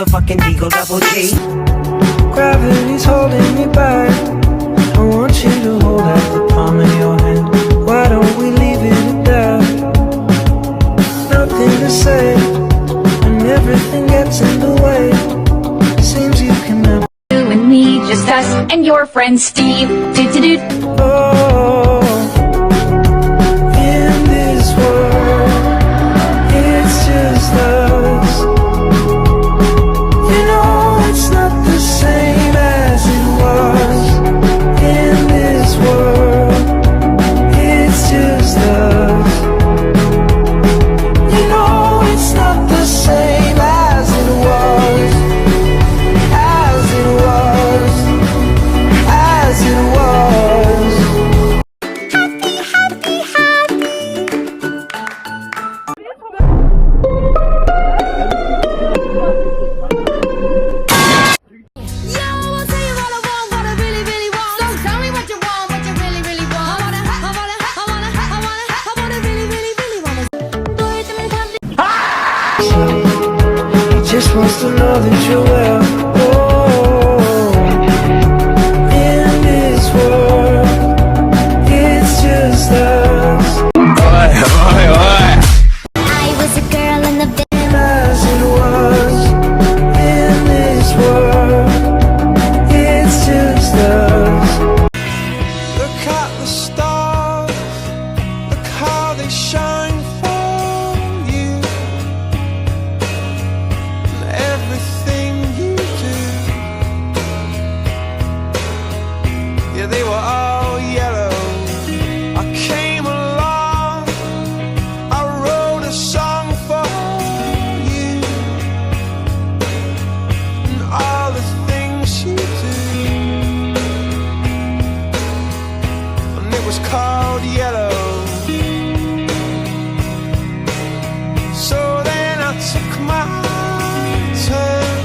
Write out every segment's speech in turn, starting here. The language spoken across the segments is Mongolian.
motherfucking Eagle Double G. Gravity's holding me back. I want you to hold out the palm of your hand. Why don't we leave it at that? Nothing to say, and everything gets in the way. Seems you can never. You and me, just us and your friend Steve. Do-do-do. Oh, in this world, it's just us. You know it's not the same as it was. In this world, it's just us. You know it's not the same as it was. As it was. As it was. He just wants to know that you're well. Oh, in this world, it's just us. I was a girl in the As it was, in this world, it's just us. Look at the stars, look how they shine for you. And everything you do, yeah, they were all yellow. I came along, I wrote a song for you, and all the things you do, and it was called Yellow. So then I took my turn.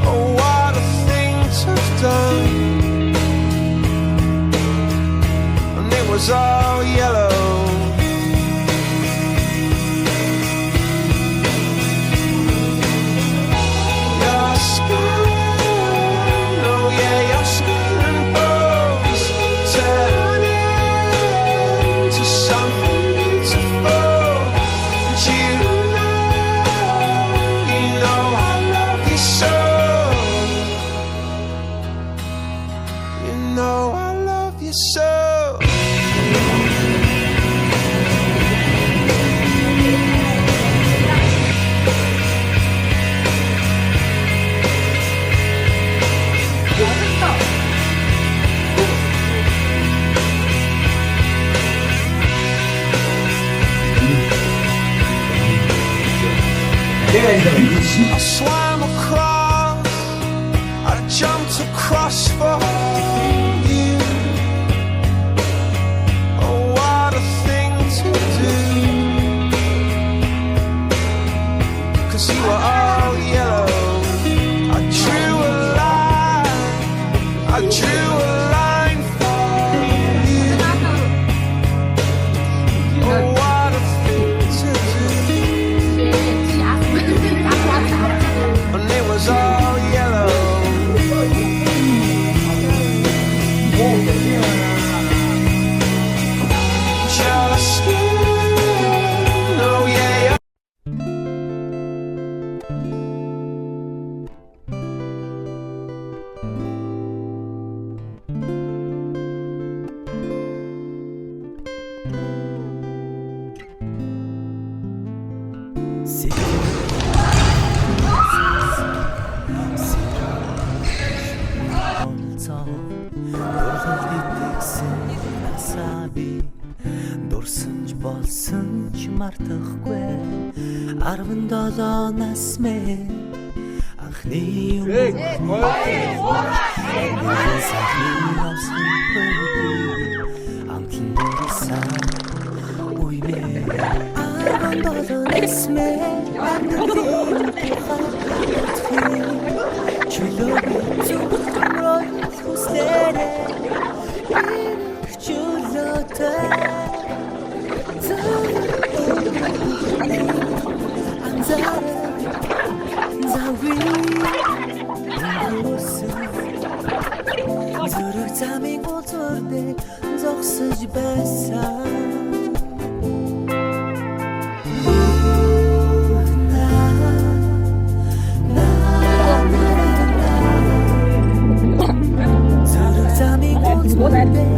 Oh, what a thing to have done. And it was all yellow. Your skin, oh yeah, your skin and bones turn into something beautiful. And you know I love you so. You know I love you so. I swam across, I jumped across for you. Oh, what a thing to do. 'Cause you were all yellow. I drew a line, I drew a line for you. Oh, what a thing to do. And it was all yellow. Your skin, oh yeah. Дурсанч болсонч мартахгүй 17 нас мэн анхны юм амтлан дурсан ой мэ 17 нас мэн чулуу зүрхрой хүслээрэ чулуутай I'm бузурдээ зогсож байсан Зэрэг замыг бузурдээ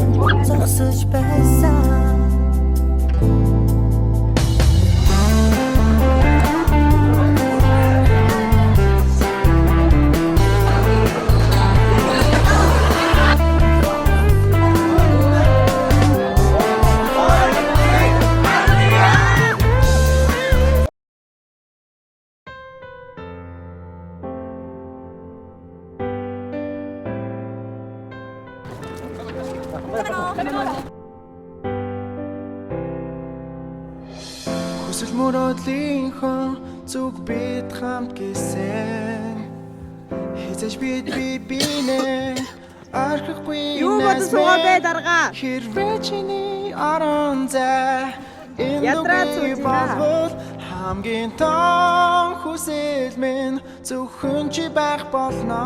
зогсож байсан Хүсэл мөрөөдлийнхөө зүг бид хамт гисэн Хизэж бид бинэ арахгүй Юу бодож суугаа бай дарга. Хэрвээ чиний орон зай Ядраад сууж байна. Хамгийн том хүсэл минь зөвхөн чи байх болно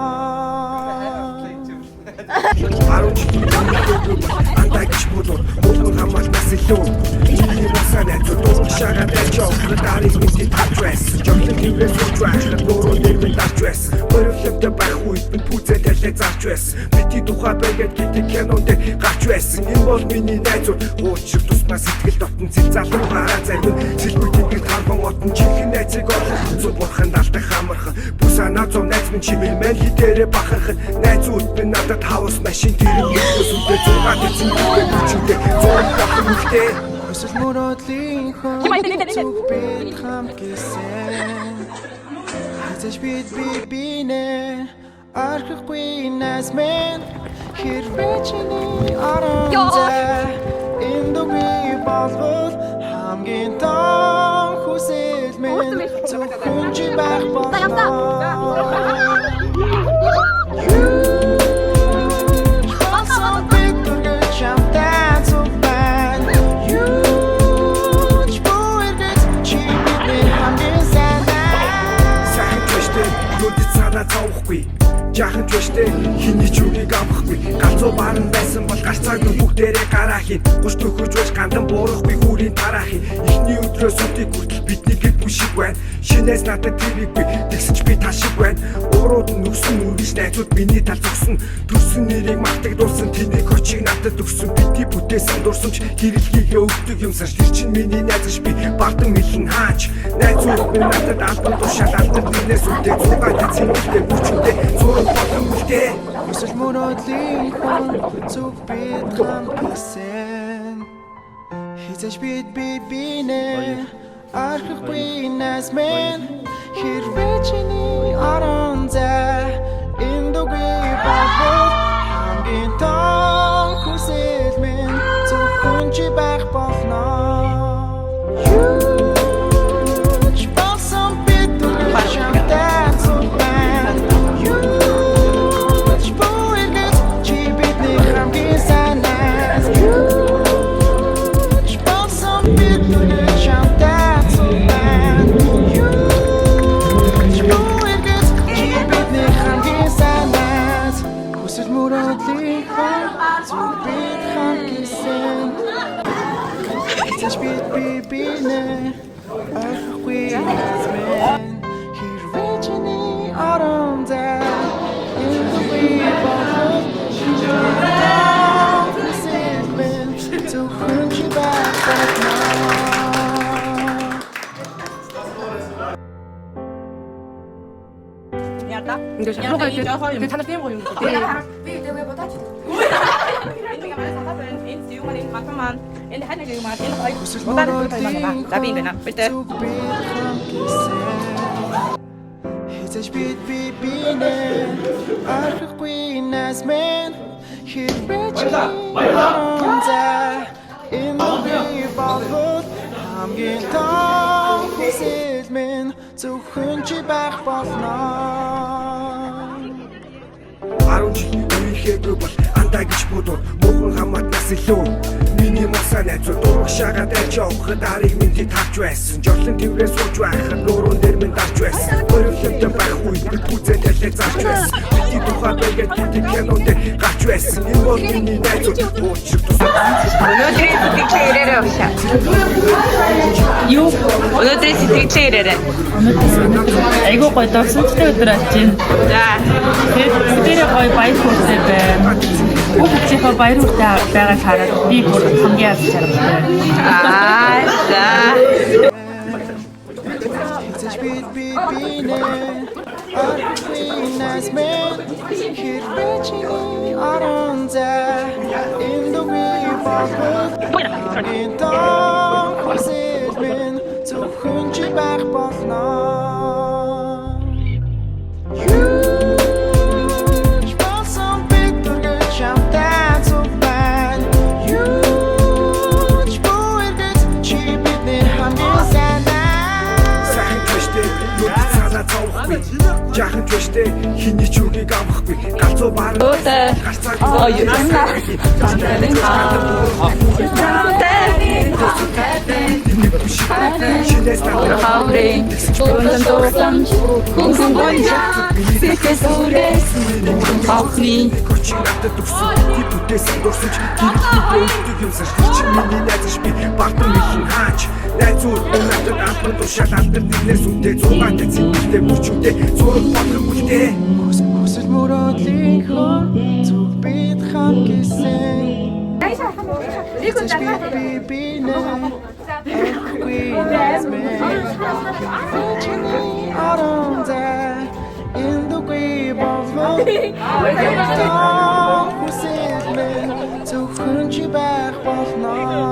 Антайч бодор мөн хамаатас илүү миний басаа найзууд шагаад яжоо дарыг минь татрес жолын хиврээс уучрах дөрөв дээр дарж байс өөрөлдөө байх үед би пүзэ дэлээ зарж байс бидний тухай байгаад гэдэг кинонд гарч байсан энэ бол миний найзууд уучрах тусмаа сэтгэл дотн зэл залуу гараа зарим сэлбэр тэнгэр тарбан отон чихэн найзыг олох зүг бурхан даалтах хамархан бүс санаа зов найз минь чимээ мэн хитэрэ бахарх найзууд минь надад хавс машин тэрэг өсөлтөө зургаад эзэн бүчүүдээ зургах мөхтэй Хүсэл мөрөөдлийнхөө зүг бид хамт гисэн Хизэж бид бинэ арахгүй нас мен хэрвээ чиний орон зай эндүги болгол хамгийн том хүсэл минь зөвхөн чи байх болно цаахгүй жаахан ч биштэй хиний ч үгийг авахгүй галзуу баарн байсан бол гарцааг нь бүгдээрээ гараа хийн гуш төхөж байж гандан буурахгүй хүрийн тараа хийн эхний өдрөөс өдийг хүртэл бидний гэр бүл шиг байна шинээс надад тэрэггүй тэгсэж би та шиг байна уурууд нь нүгсэн үргэж найзууд миний тал зогсон төрсөн нэрийг мартагдуулсан тэнийг очиг надад өгсөн бидний бүтээсэн дурсамж хэрэглэгээ өгдөг юмсаж тэр чинь миний найзш би бардан мэлэн хаач найзууд минь надад албан тушаал алдан тэрнээс үдээ зургаад эзэмтэй бүчүүдээ зураг болон үлдээ Хүсэл мөрөөдлийнхөө зүг бид хамт гисэн Хизэж бид бинэ арахгүй нас мен хэрвээ чиний орон зай эндүги болгол хамгийн том хүсэл минь зөвхөн чи байх болно Wir kann das nehmen, Junge. Хизэж бид бинэ арахгүй нас мен хэрвээ чиний орон зай эндүги болгол хамгийн том хүсэл минь зөвхөн чи байх болно 10 жил үеихэгүй бол андаа гэж бодвол мөн хамаатас илүү миний масаа найзууд дурах шагаад байж явах дарыг минь тарж байсан жорлон тэрээс сууж байхад нуурын дээр минь дарж байсан өөрөлдөө байх үед би бүзээ тэлээ зарч байсан бидний тухай байгаад бидний кинонд гарч байсан энэ бол миний найзууд уучрах Өнөөдрийн сэтгэлээ ирээрээ уушаа. Юу? Өнөөдрийн сэтгэлээ ирээрээ. Айгуу гоё дурсамжтай өдөр болж байна. За. Тэгээд бүгдээрээ гоё баяр хөөртэй байна. Бүгдийнхээ баяр хөөртэй байгааг хараад би бүр хамгийн аз жаргалтай. За. Жаахан ч биштэй хиний ч үгийг авахгүй галзуу баар гарцааг найзууд өнөөдөр амтан тушаал амтан биднээс үнтэй 6 децибелтэй мөчүүдээ зураг бодлого үлдээ өсөл мөрөдлийн хор зүг бид хамгисэн Зөвхөн чи байх болно